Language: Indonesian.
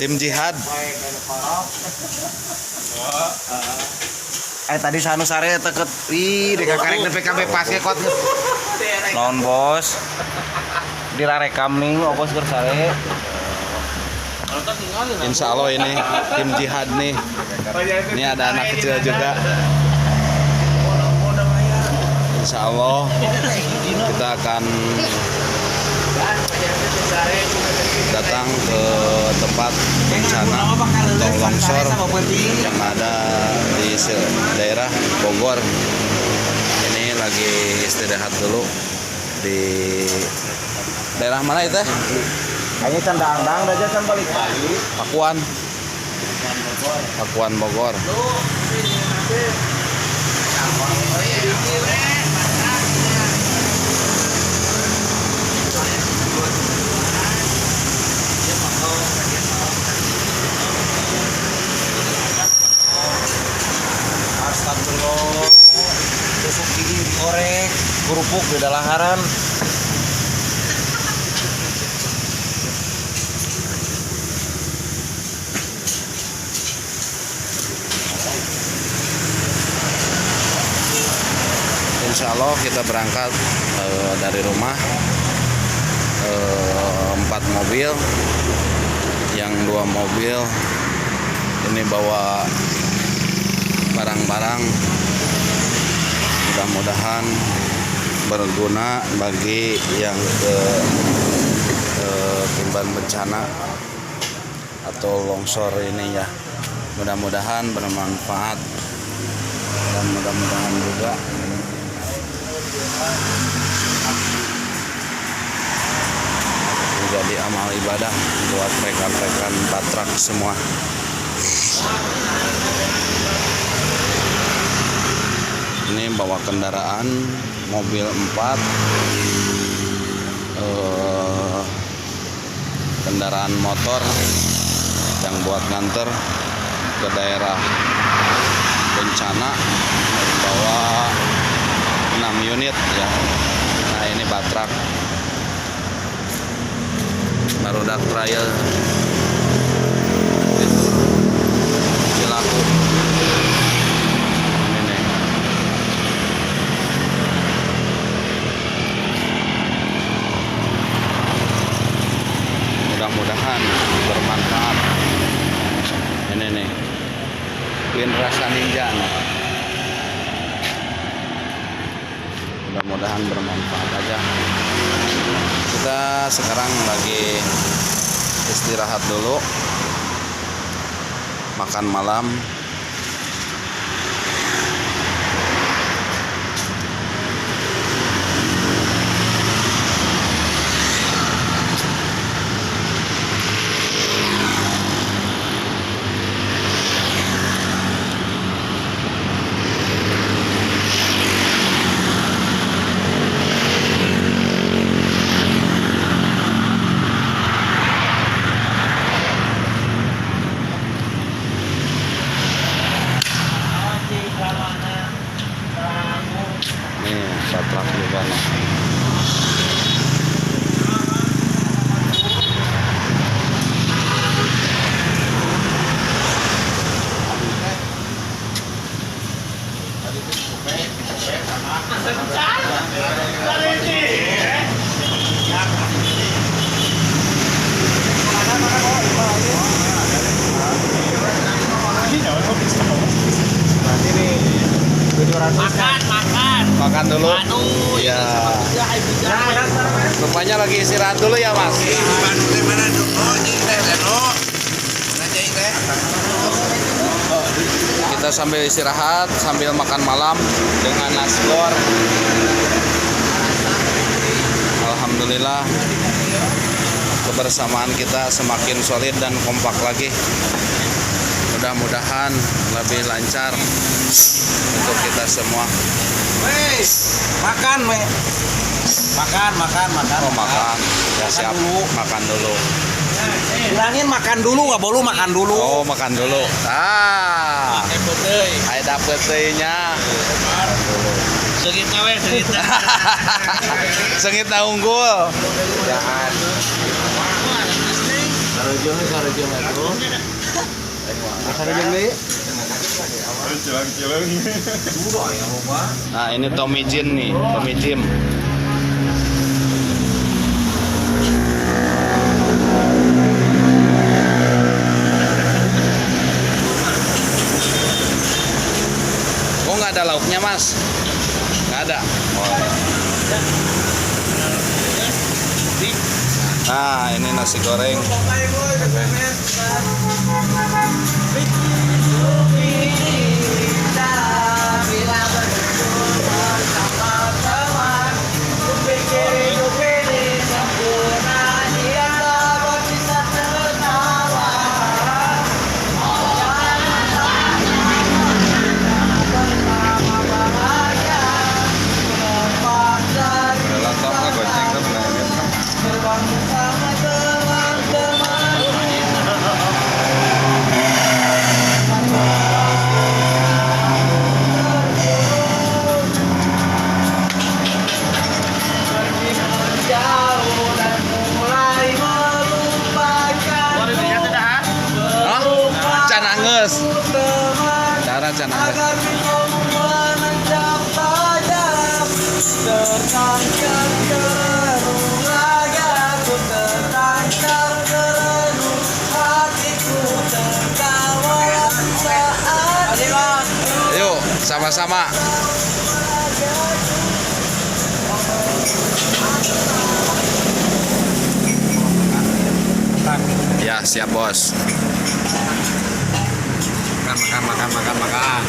Tim jihad. Tadi sanu sare teket deka karek PKB pas ke kot. Non bos. Dirarekam nih opos keur sare. Insya Allah ini tim jihad nih. Ini ada anak kecil juga. Insya Allah kita akan datang ke tempat bencana atau longsor yang ada di daerah Bogor. Ini lagi istirahat dulu di daerah mana itu? Hanya candang-candang aja kan balik lagi. Pakuan Bogor. Astagfirullah. Tusuk gigi dikorek, kerupuk di dalaharan. Insya Allah kita berangkat dari rumah 4 mobil, yang 2 mobil ini bawa barang-barang, mudah-mudahan berguna bagi yang ke timban bencana atau longsor ini ya. Mudah-mudahan bermanfaat dan mudah-mudahan juga menjadi amal ibadah buat rekan-rekan Patrak semua. Ini bawa kendaraan mobil 4, kendaraan motor yang buat nganter ke daerah bencana, bawa 6 unit ya. Nah ini Patrak Barudak Trial Cilaku. Ini nih. Mudah-mudahan bermanfaat. Ini nih Win Rasa Ninja nih. Mudah-mudahan bermanfaat aja. Kita sekarang lagi istirahat dulu, makan malam. Patrak juga nih. Makan dulu. Iya. Rupanya lagi istirahat dulu ya, Mas. Kita sambil istirahat, sambil makan malam dengan nasgor. Alhamdulillah kebersamaan kita semakin solid dan kompak lagi. Mudah-mudahan lebih lancar untuk kita semua. Makan, makan. Oh, makan. Ya siap. Dulu. Makan dulu. Bilangin makan dulu, nggak boleh makan dulu. Oh, makan dulu. Ayo dapet teh-nya. Sengitna we, sengitna. Sengitna unggul. Jangan. Sarujung atuh. Sarujung deui. Nah, ini Tommy Jin nih, Tommy Jim. Oh, nggak ada lauknya, Mas? Nggak ada. Oh. Nah, ini nasi goreng. Canangeus. Cara canangeus. Yuk, sama-sama. Ya, siap, Bos. Makan.